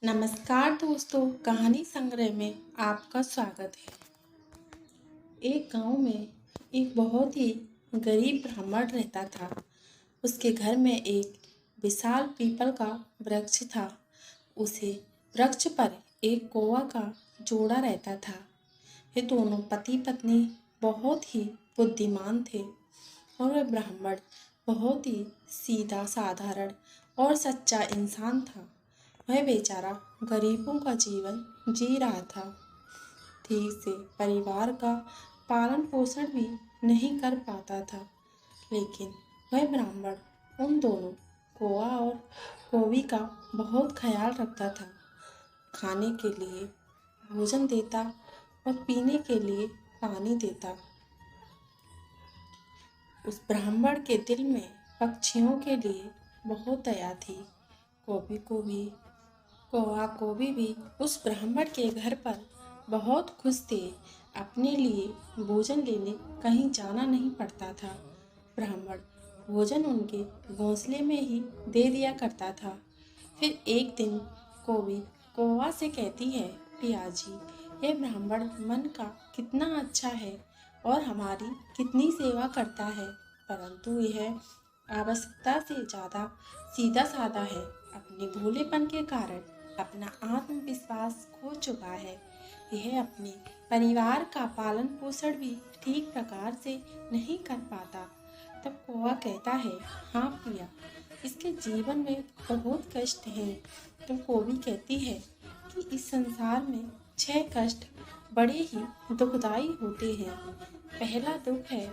नमस्कार दोस्तों, कहानी संग्रह में आपका स्वागत है। एक गांव में एक बहुत ही गरीब ब्राह्मण रहता था। उसके घर में एक विशाल पीपल का वृक्ष था। उसे वृक्ष पर एक कौवा का जोड़ा रहता था। ये दोनों पति पत्नी बहुत ही बुद्धिमान थे और वह ब्राह्मण बहुत ही सीधा साधारण और सच्चा इंसान था। वह बेचारा गरीबों का जीवन जी रहा था। ठीक से परिवार का पालन पोषण भी नहीं कर पाता था, लेकिन वह ब्राह्मण उन दोनों कौवा और कौवी का बहुत ख्याल रखता था। खाने के लिए भोजन देता और पीने के लिए पानी देता। उस ब्राह्मण के दिल में पक्षियों के लिए बहुत दया थी। कौवी को भी कौवा कौवी भी उस ब्राह्मण के घर पर बहुत खुश थे। अपने लिए भोजन लेने कहीं जाना नहीं पड़ता था। ब्राह्मण भोजन उनके घोंसले में ही दे दिया करता था। फिर एक दिन कौवी कौवा से कहती है, पियाजी, ये ब्राह्मण मन का कितना अच्छा है और हमारी कितनी सेवा करता है, परंतु यह आवश्यकता से ज़्यादा सीधा साधा है। अपने भोलेपन के कारण अपना आत्मविश्वास खो चुका है। यह अपने परिवार का पालन पोषण भी ठीक प्रकार से नहीं कर पाता। तब कौवा कहता है, हाँ प्रिया, इसके जीवन में बहुत कष्ट हैं। तो कौवी कहती है कि इस संसार में 6 कष्ट बड़े ही दुखदाई होते हैं। पहला दुख है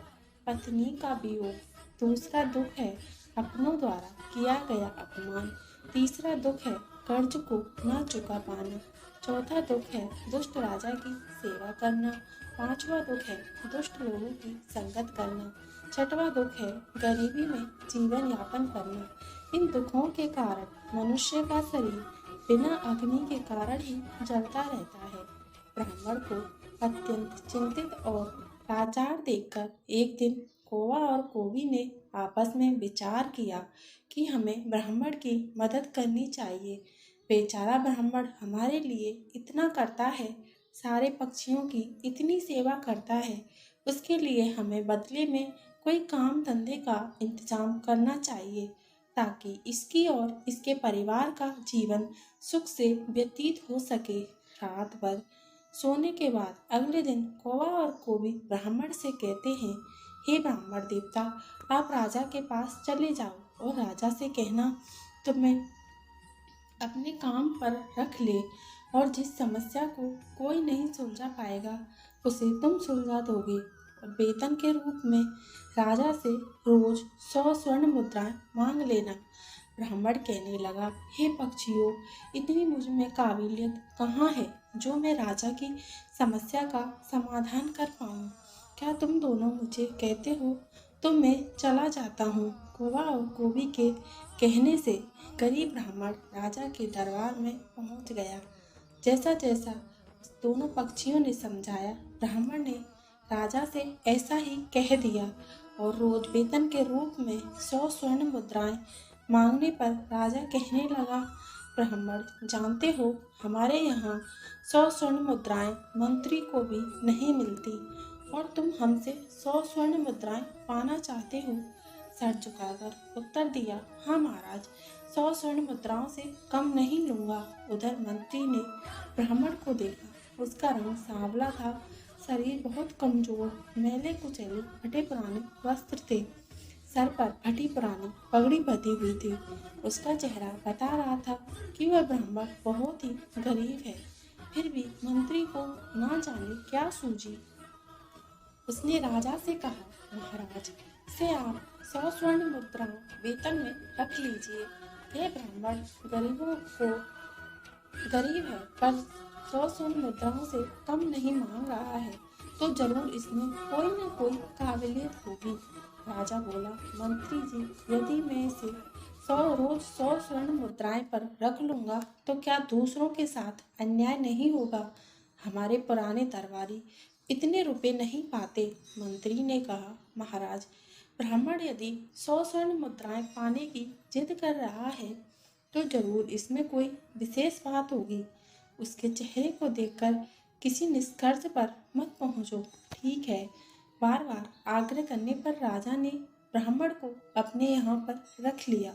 पत्नी का वियोग, दूसरा दुख है अपनों द्वारा किया गया अपमान, तीसरा दुख है कर्ज को न चुका पाना, चौथा दुख है दुष्ट राजा की सेवा करना, पांचवा दुख है दुष्ट लोगों की संगत करना, छठवां दुख है गरीबी में जीवन यापन करना। इन दुखों के कारण मनुष्य का शरीर बिना अग्नि के कारण ही जलता रहता है। ब्राह्मण को अत्यंत चिंतित और लाचार देखकर एक दिन कौवा और कौवी ने आपस में विचार किया कि हमें ब्राह्मण की मदद करनी चाहिए। बेचारा ब्राह्मण हमारे लिए इतना करता है, सारे पक्षियों की इतनी सेवा करता है, उसके लिए हमें बदले में कोई काम धंधे का इंतजाम करना चाहिए ताकि इसकी और इसके परिवार का जीवन सुख से व्यतीत हो सके। रात भर सोने के बाद अगले दिन कौवा और कौवी ब्राह्मण से कहते हैं, हे ब्राह्मण देवता, आप राजा के पास चले जाओ और राजा से कहना तुम्हें अपने काम पर रख ले और जिस समस्या को कोई नहीं सुलझा पाएगा उसे तुम सुलझा दोगे और वेतन के रूप में राजा से रोज 100 स्वर्ण मुद्राएं मांग लेना। ब्राह्मण कहने लगा, हे पक्षियों, इतनी मुझ में काबिलियत कहाँ है जो मैं राजा की समस्या का समाधान कर पाऊँ। क्या तुम दोनों मुझे कहते हो तो मैं चला जाता हूँ। कौवा और कौवी के कहने से गरीब ब्राह्मण राजा के दरबार में पहुँच गया। जैसा जैसा दोनों पक्षियों ने समझाया, ब्राह्मण ने राजा से ऐसा ही कह दिया और रोज वेतन के रूप में 100 स्वर्ण मुद्राएं मांगने पर राजा कहने लगा, ब्राह्मण जानते हो, हमारे यहाँ 100 स्वर्ण मुद्राएं मंत्री को भी नहीं मिलती और तुम हमसे 100 स्वर्ण मुद्राएं पाना चाहते हो। सर झुकाकर उत्तर दिया, हाँ महाराज, 100 स्वर्ण मुद्राओं से कम नहीं लूंगा। उधर मंत्री ने ब्राह्मण को देखा। उसका रंग सांवला था, शरीर बहुत कमजोर, मैले कुचैले फटे पुराने वस्त्र थे, सर पर फटी पुरानी पगड़ी बंधी हुई थी। उसका चेहरा बता रहा था कि वह ब्राह्मण बहुत ही गरीब है। फिर भी मंत्री को ना जाने क्या सूझी। उसने राजा से कहा, महाराज, से आप 100 स्वर्ण मुद्राएं वेतन में रख लीजिए। यह ब्राह्मण गरीब है पर 100 स्वर्ण मुद्राओं से कम नहीं मांग रहा है, तो जरूर इसमें कोई न कोई काबिलियत होगी। राजा बोला, मंत्री जी, यदि मैं इसे रोज 100 स्वर्ण मुद्राएं पर रख लूंगा तो क्या दूसरों के साथ अन्याय नहीं होगा? हमारे पुराने दरबारी इतने रुपए नहीं पाते। मंत्री ने कहा, महाराज, ब्राह्मण यदि 100 स्वर्ण मुद्राएं पाने की जिद कर रहा है तो जरूर इसमें कोई विशेष बात होगी। उसके चेहरे को देखकर किसी निष्कर्ष पर मत पहुंचो। ठीक है। बार बार आग्रह करने पर राजा ने ब्राह्मण को अपने यहाँ पर रख लिया।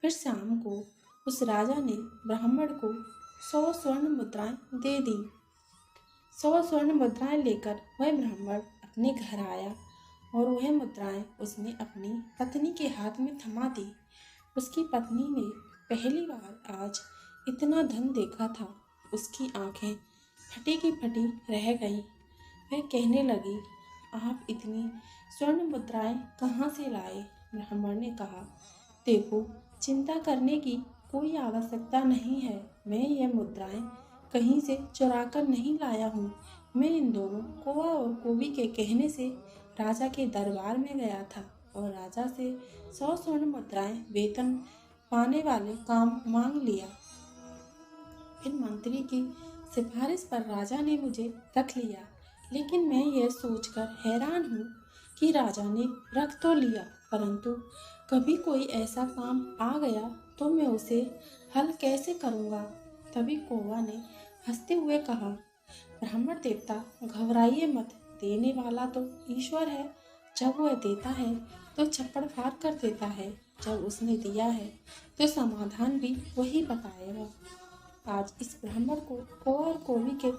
फिर शाम को उस राजा ने ब्राह्मण को 100 स्वर्ण मुद्राएं दे दी। 100 स्वर्ण मुद्राएं लेकर वह ब्राह्मण अपने घर आया और वह मुद्राएं उसने अपनी पत्नी के हाथ में थमा दी। उसकी पत्नी ने पहली बार आज इतना धन देखा था। उसकी आंखें फटी की फटी रह गईं। वह कहने लगी, आप इतनी स्वर्ण मुद्राएं कहाँ से लाए? ब्राह्मण ने कहा, देखो, चिंता करने की कोई आवश्यकता नहीं है। मैं ये मुद्राएं कहीं से चुरा कर नहीं लाया हूँ। मैं इन दोनों कौवा और कोवी के कहने से राजा के दरबार में गया था और राजा से 100 स्वर्ण मुद्राएं वेतन पाने वाले काम मांग लिया। फिर मंत्री की सिफारिश पर राजा ने मुझे रख लिया। लेकिन मैं यह सोचकर हैरान हूँ कि राजा ने रख तो लिया, परंतु कभी कोई ऐसा काम आ गया तो मैं उसे हल कैसे करूँगा? तभी कौवा ने हंसते हुए कहा, ब्राह्मण देवता, घबराइए मत। देने वाला तो ईश्वर है। जब वह देता है तो छप्पड़ फाड़ कर देता है। जब उसने दिया है तो समाधान भी वही बताएगा। आज इस ब्राह्मण को कौवा और कौवी के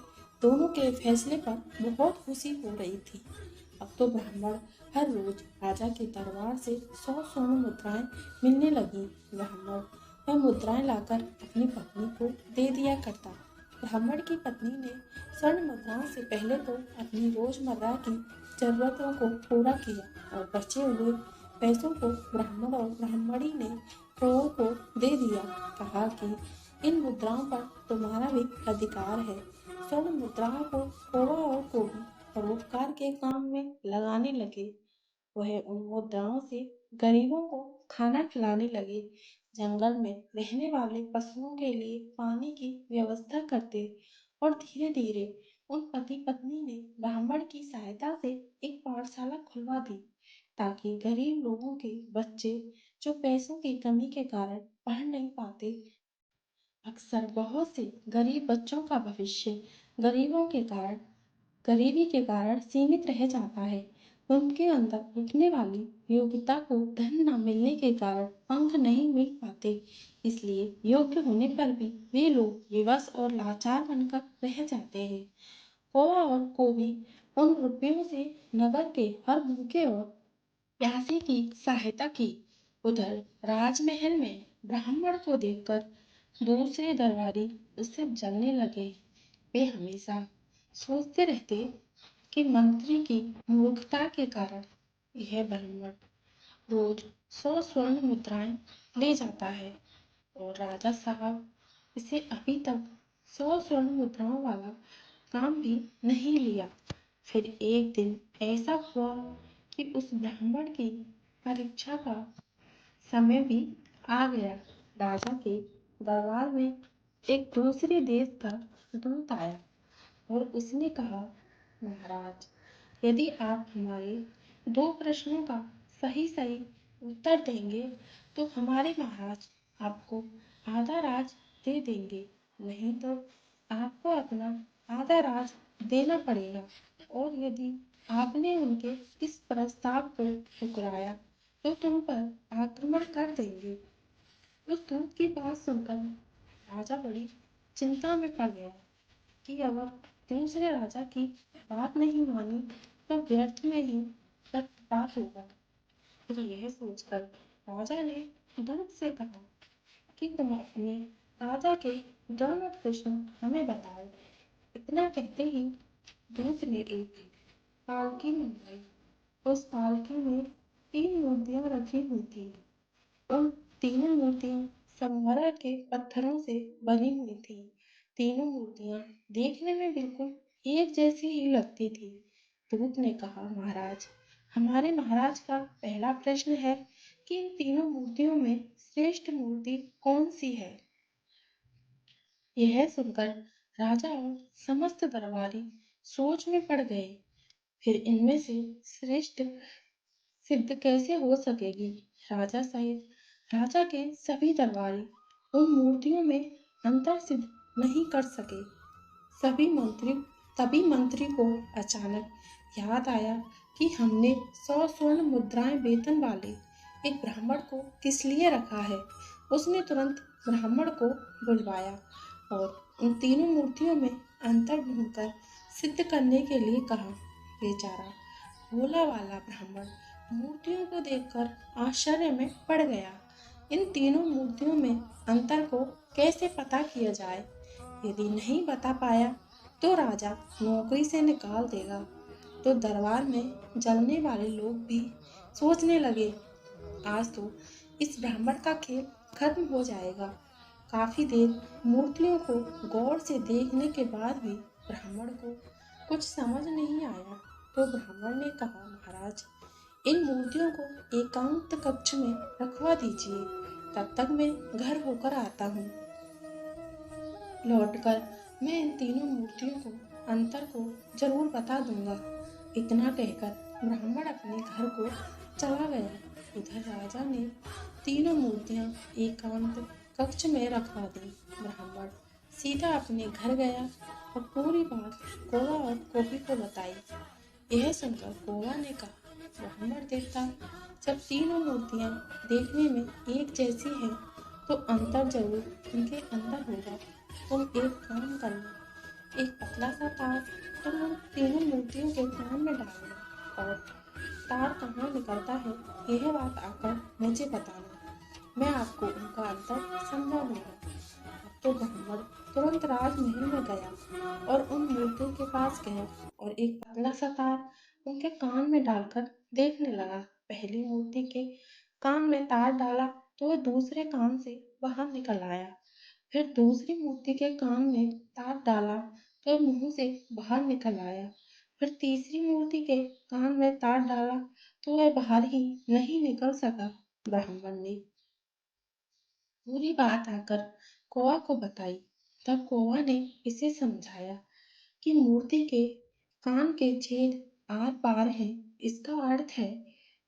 दोनों के फैसले पर बहुत खुशी हो रही थी। अब तो ब्राह्मण हर रोज राजा के दरबार से 100 स्वर्ण मुद्राएं मिलने लगी। ब्राह्मण वह मुद्राएं लाकर अपनी पत्नी को दे दिया करता। ब्राह्मण की पत्नी ने स्वर्ण मुद्राओं से पहले तो अपनी रोजमर्रा की जरूरतों को पूरा किया और बचे हुए पैसों को ब्राह्मण और ब्राह्मणी ने कौओं को दे दिया। कहा कि इन मुद्राओं पर तुम्हारा भी अधिकार है। स्वर्ण मुद्राओं को कौवा और कोवी परोपकार के काम में लगाने लगे। वह उन मुद्राओं से गरीबों को खाना खिलाने लगे, जंगल में रहने वाले पशुओं के लिए पानी की व्यवस्था करते और धीरे धीरे उन पति पत्नी ने ब्राह्मण की सहायता से एक पाठशाला खुलवा दी, ताकि गरीब लोगों के बच्चे जो पैसों की कमी के कारण पढ़ नहीं पाते, अक्सर बहुत से गरीब बच्चों का भविष्य गरीबों के कारण गरीबी के कारण सीमित रह जाता है। उनके अंदर उठने वाली योग्यता को धन न मिलने के कारण अंक नहीं मिल पाते। इसलिए योग्य होने पर भी वे लोग विवश और लाचार बनकर रह जाते हैं। कौवा और कोवी उन रुपयों से नगर के हर भूखे और प्यासे की सहायता की। उधर राजमहल में ब्राह्मण को देखकर दूसरे दरबारी उससे जलने लगे। वे हमेशा सोचते रहते कि मंत्री की मूर्खता के कारण यह ब्राह्मण रोज 100 स्वर्ण मुद्राएं ले जाता है और राजा साहब इसे अभी तक 100 स्वर्ण मुद्राओं वाला काम भी नहीं लिया। फिर एक दिन ऐसा हुआ कि उस ब्राह्मण की परीक्षा का समय भी आ गया। राजा के दरबार में एक दूसरे देश का दूत आया और उसने कहा, महाराज, यदि आप हमारे दो प्रश्नों का सही सही उत्तर देंगे तो हमारे महाराज आपको आधा राज दे देंगे, नहीं तो आपको अपना आधा राज देना पड़ेगा। और यदि आपने उनके इस प्रस्ताव को ठुकराया तो तुम पर आक्रमण कर देंगे। उस दूत की बात सुनकर राजा बड़ी चिंता में पड़ गया कि अगर दूसरे राजा की बात नहीं मानी तो व्यर्थ में ही रक्तपात होगा। फिर यह सोचकर राजा ने दूत से कहा कि तुम अपने राजा के दोनों प्रश्न हमें बताओ। इतना कहते ही दूत ने एक पालकी मंगाई। उस पालकी में 3 मूर्तियां रखी हुई थी। उन तीनों मूर्तियां संगमरमर के पत्थरों से बनी हुई थी। तीनों मूर्तियां देखने में बिल्कुल एक जैसी ही लगती थी। दूत ने कहा, महाराज, हमारे महाराज का पहला प्रश्न है कि इन तीनों मूर्तियों में श्रेष्ठ मूर्ति कौन सी है? यह सुनकर राजा और समस्त दरबारी सोच में पड़ गए। फिर इनमें से श्रेष्ठ सिद्ध कैसे हो सकेगी? राजा सहित राजा के सभी दरबारी उन मूर्तियों में अंतर सिद्ध नहीं कर सके। सभी मंत्री तभी मंत्री को अचानक याद आया कि हमने 100 स्वर्ण मुद्राएं वेतन वाले एक ब्राह्मण को किस लिए रखा है। उसने तुरंत ब्राह्मण को बुलवाया और उन तीनों मूर्तियों में अंतर ढूंढकर सिद्ध करने के लिए कहा। बेचारा भोला वाला ब्राह्मण मूर्तियों को देखकर आश्चर्य में पड़ गया। इन तीनों मूर्तियों में अंतर को कैसे पता किया जाए? यदि नहीं बता पाया तो राजा नौकरी से निकाल देगा। तो दरबार में जलने वाले लोग भी सोचने लगे, आज तो इस ब्राह्मण का खेल खत्म हो जाएगा। काफी देर मूर्तियों को गौर से देखने के बाद भी ब्राह्मण को कुछ समझ नहीं आया। तो ब्राह्मण ने कहा, महाराज, इन मूर्तियों को एकांत कक्ष में रखवा दीजिए, तब तक मैं घर होकर आता हूँ। लौटकर मैं इन तीनों मूर्तियों को अंतर को जरूर बता दूंगा। इतना कहकर ब्राह्मण अपने घर को चला गया। इधर राजा ने तीनों मूर्तियां एकांत कक्ष में रखवा दी। ब्राह्मण सीधा अपने घर गया और पूरी बात कौवा और कौवी को बताई। यह सुनकर कौवा ने कहा, ब्राह्मण देवता, जब तीनों मूर्तियां देखने में एक जैसी हैं तो अंतर जरूर उनके अंदर होगा। तुम एक काम करना, एक पतला सा तार तुम उन तीनों मूर्तियों के कान में डालना और तार कहाँ निकलता है यह बात आकर मुझे बताना। मैं आपको उनका अंतर समझा दूंगा। अब तो ब्राह्मण तुरंत राजमहल में गया और उन मूर्तियों के पास गया और एक पतला सा तार उनके कान में डालकर देखने लगा। पहली मूर्ति के कान में तार डाला तो वह दूसरे कान से बाहर निकल आया। फिर दूसरी मूर्ति के कान में तार डाला तो मुंह से बाहर निकल आया। फिर तीसरी मूर्ति के कान में तार डाला तो वह बाहर ही नहीं निकल सका। ब्राह्मण ने पूरी बात आकर कौवा को बताई। तब कौवा ने इसे समझाया कि मूर्ति के कान के छेद आर पार हैं। इसका अर्थ है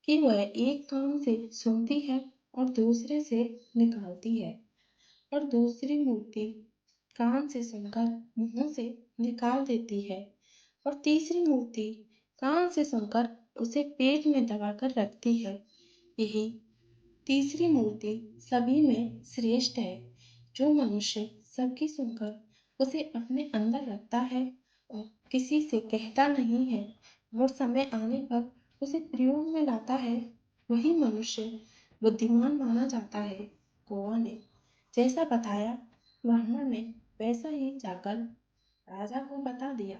कि वह एक कान से सुनती है और दूसरे से निकालती है, और दूसरी मूर्ति कान से सुनकर मुंह से निकाल देती है, और तीसरी मूर्ति कान से सुनकर उसे पेट में दबाकर रखती है। यही तीसरी मूर्ति सभी में श्रेष्ठ है। जो मनुष्य सबकी सुनकर उसे अपने अंदर रखता है और किसी से कहता नहीं है और समय आने पर उसे प्रयोग में लाता है, वही मनुष्य बुद्धिमान माना जाता है। कौवा ने जैसा बताया ब्राह्मण ने वैसा ही जाकर राजा को बता दिया।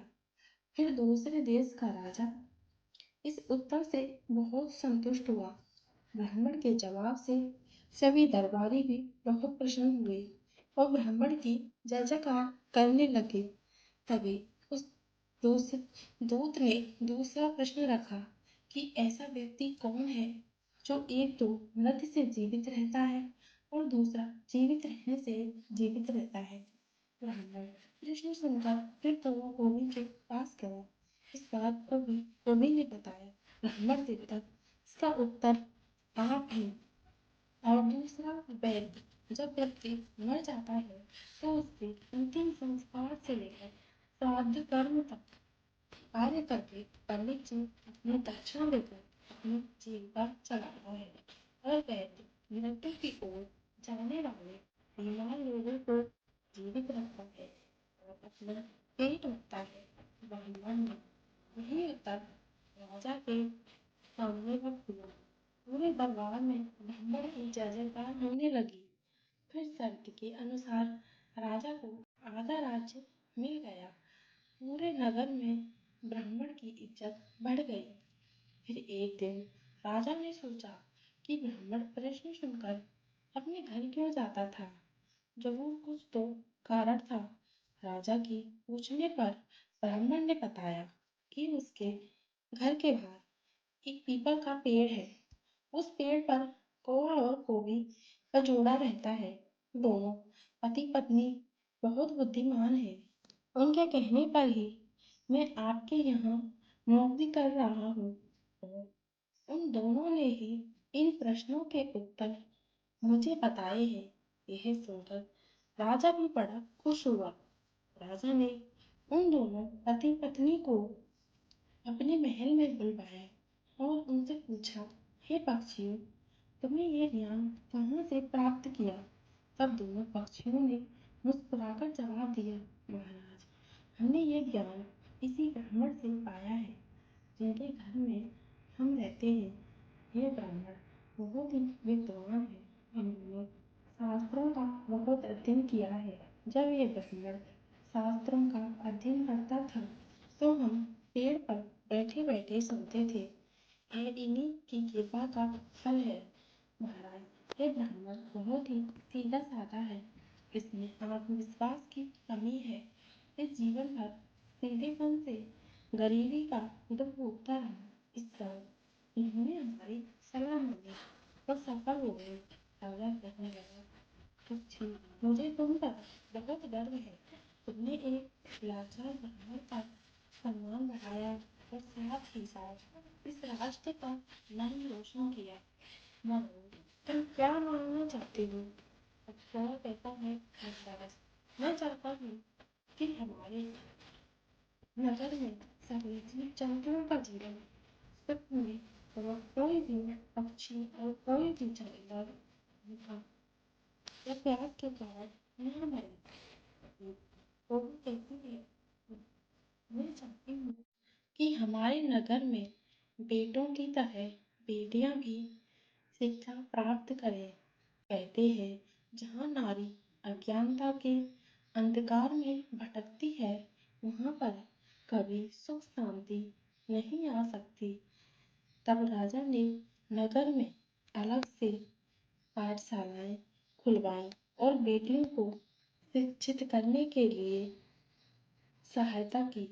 फिर दूसरे देश का राजा इस उत्तर से बहुत संतुष्ट हुआ। ब्राह्मण के जवाब से सभी दरबारी भी बहुत प्रसन्न हुए और ब्राह्मण की जय जयकार करने लगे। तभी उस दूत ने दूसरा प्रश्न रखा कि ऐसा व्यक्ति कौन है जो एक तो मृत्यु से जीवित रहता है और दूसरा जीवित रहने से जीवित रहता है। ब्राह्मण प्रश्न सुनकर फिर तो वो कवि के पास गया। इस बात को भी कवि ने बताया। ब्राह्मण देवता, इसका उत्तर आप हैं। और दूसरा वैद्य, जब व्यक्ति मर जाता है तो उसके अंतिम संस्कार से लेकर श्राद्ध कर्म तक कार्य करके पंडित जी अपनी दक्षिणा देकर अपनी जीविका चलाता है। और वैद्य मृत्यु की ओर जाने वाले बीमार लोगों को जीवित रखता है और अपना पेट रखता है। ब्राह्मण ने यही उत्तर राजा के सामने रख दिया। पूरे दरबार में ब्राह्मण की जय जयकार होने लगी। फिर शर्त के अनुसार राजा को आधा राज्य मिल गया। पूरे नगर में ब्राह्मण की इज्जत बढ़ गई। फिर एक दिन राजा ने सोचा कि ब्राह्मण प्रश्न सुनकर अपने घर क्यों जाता था। जरूर कुछ तो कारण था। राजा की पूछने पर ब्राह्मण ने बताया कि उसके घर के बाहर एक पीपल का पेड़ है। उस पेड़ पर कौवा और कौवी का जोड़ा रहता है। दोनों पति पत्नी बहुत बुद्धिमान है। उनके कहने पर ही मैं आपके यहाँ नौकरी कर रहा हूँ और उन दोनों ने ही इन प्रश्नों के उत्तर मुझे बताए हैं। यह सुनकर राजा भी बड़ा खुश हुआ। राजा ने उन दोनों पति पत्नी को अपने महल में बुलवाया और उनसे पूछा, हे पक्षियों, तुम्हें यह ज्ञान कहाँ से प्राप्त किया? तब दोनों पक्षियों ने मुस्कुराकर जवाब दिया, महाराज, हमने यह ज्ञान इसी ब्राह्मण से पाया है जिनके घर में हम रहते हैं। यह ब्राह्मण बहुत ही विद्वान है, इन्होंने शास्त्रों का बहुत अध्ययन किया है। जब ये ब्राह्मण शास्त्रों का अध्ययन करता था तो हम पेड़ पर बैठे बैठे सुनते थे। यह इन्हीं की कृपा का फल है। महाराज, ये ब्राह्मण बहुत ही सीधा साधा है, इसमें आत्मविश्वास की कमी है। इस जीवन भर सीधेपन से गरीबी का दुख भोगता रहा। इस तरह इन्होंने हमारी सलाह मानी और सफल हो गए। राजा कहने लगा, पक्षी, मुझे तुम पर बहुत गर्व है। तुमने एक लाचार ब्राह्मण का सम्मान बढ़ाया और साथ ही साथ इस राष्ट्र का नाम रोशन किया। मगर तुम क्या मानना चाहते हो? अप्सरा कहता है, महाराज, मैं चाहता हूँ कि हमारे नगर में सभी जीव जंतुओं का जीवन सुख में और कोई भी पक्षी और कोई भी जानवर भूखा या प्यास के कारण न मरे। वो कहती है, मैं चाहती हूँ कि हमारे नगर में बेटों की तरह बेटियां भी शिक्षा प्राप्त करें। कहते हैं, जहाँ नारी अज्ञानता के अंधकार में भटकती है, वहाँ पर कभी सुख शांति नहीं आ सकती। तब राजा ने नगर में अलग से पाठशालाएं खुलवाई और बेटियों को शिक्षित करने के लिए सहायता की।